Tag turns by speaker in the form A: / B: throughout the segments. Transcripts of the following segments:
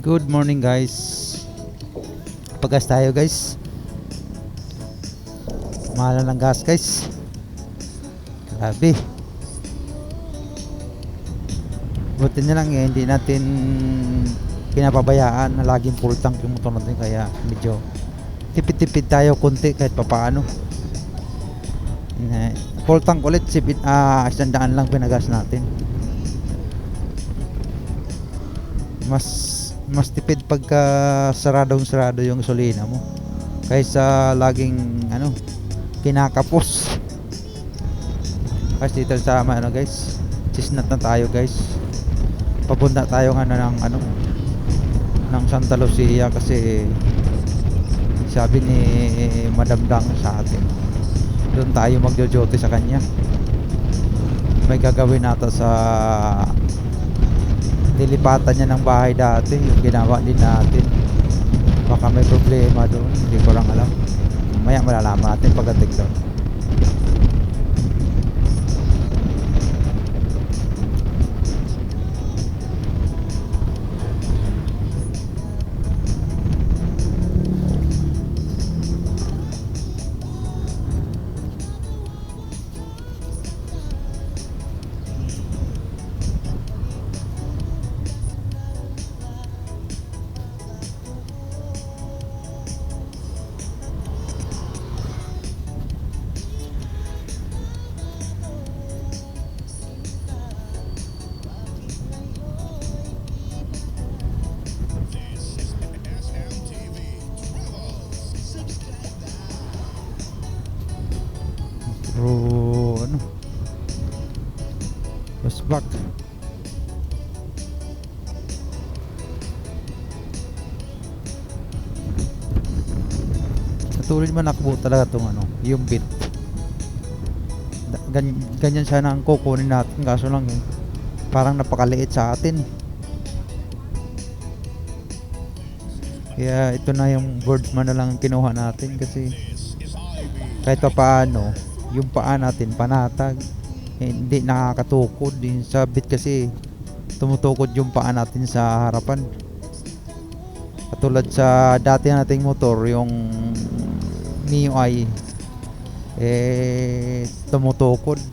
A: Good morning guys. Pagas tayo guys. Mahal ng gas guys. Grabe. Buti na lang hindi natin pinapabayaan na laging full tank yung motor natin, kaya medyo tipid-tipid tayo konti kahit papaano. Full tank ulit, 100 lang pinagas natin. Mas tipid pagka sarado yung gasolina mo kaysa laging kinakapos. Kasi dito sa guys, Chisnat na tayo guys. Papunta tayo ng Santa Lucia kasi sabi ni Madam Dang sa atin doon tayo magjo-jote sa kanya. May gagawin nata sa nilipatan niya ng bahay dati, yung ginawa din natin. Baka may problema doon, hindi ko lang alam. Maya malalaman natin pagdating doon. Pero Basbak. Patuloy man nakbo talaga tong yung bit. Ganyan sana ang kukunin natin, kaso lang parang napakaliit sa atin. Kaya ito na yung boardman na lang kinuha natin kasi kahit pa paano yung paa natin panatag, hindi nakakatukod din sa bit kasi tumutukod yung paa natin sa harapan. Katulad sa dati nating motor, yung MIUI, tumutukod,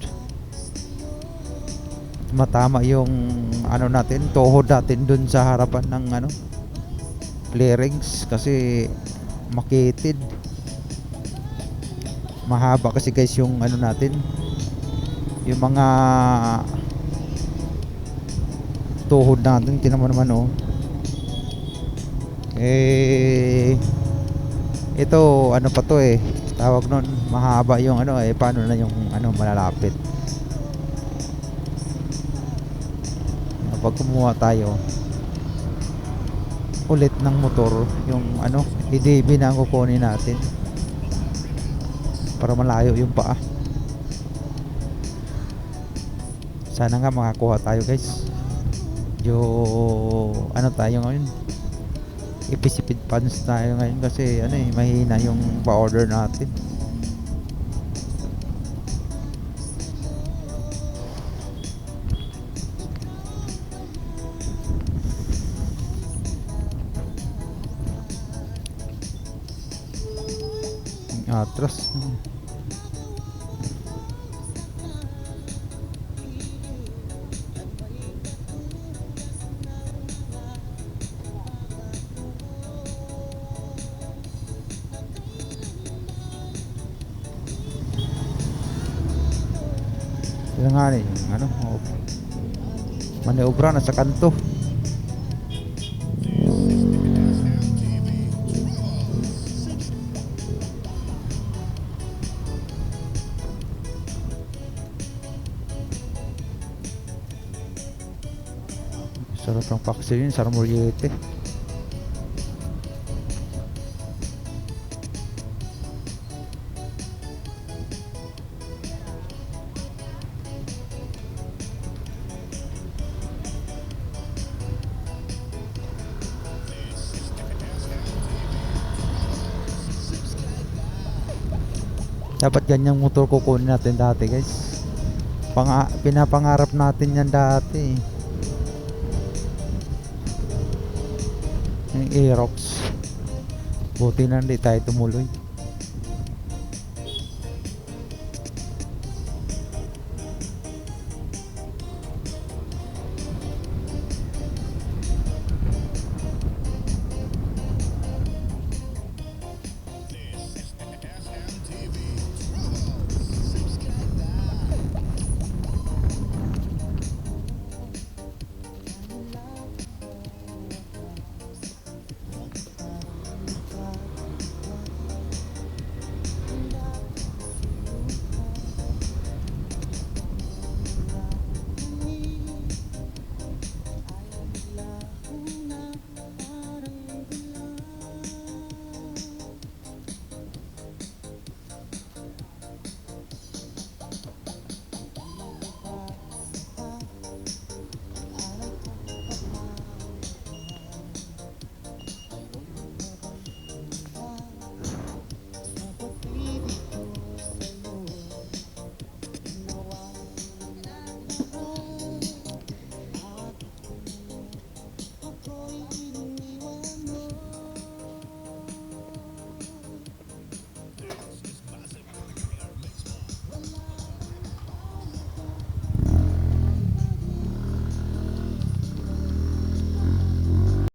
A: matama yung natin, tuhod natin dun sa harapan ng clearings kasi makitid. Mahaba kasi guys yung natin, yung mga tuhod natin. Tingnan mo naman ito pa to tawag nun, mahaba yung paano na yung malalapit. Pag kumuha tayo ulit ng motor, yung EDB na ang kukunin natin para malayo yung paa. Sana nga makakuha tayo guys. Tayo ngayon, ipisipid pants tayo ngayon kasi mahina yung pa-order natin. Atras. Sila nga maniobra na sa kanto. Sarap ng paksi yun, Sir Moriete. Dapat ganyang motor kukunin natin dati guys. Pinapangarap natin yan dati. Yung Aerox. Buti na hindi tayo tumuloy.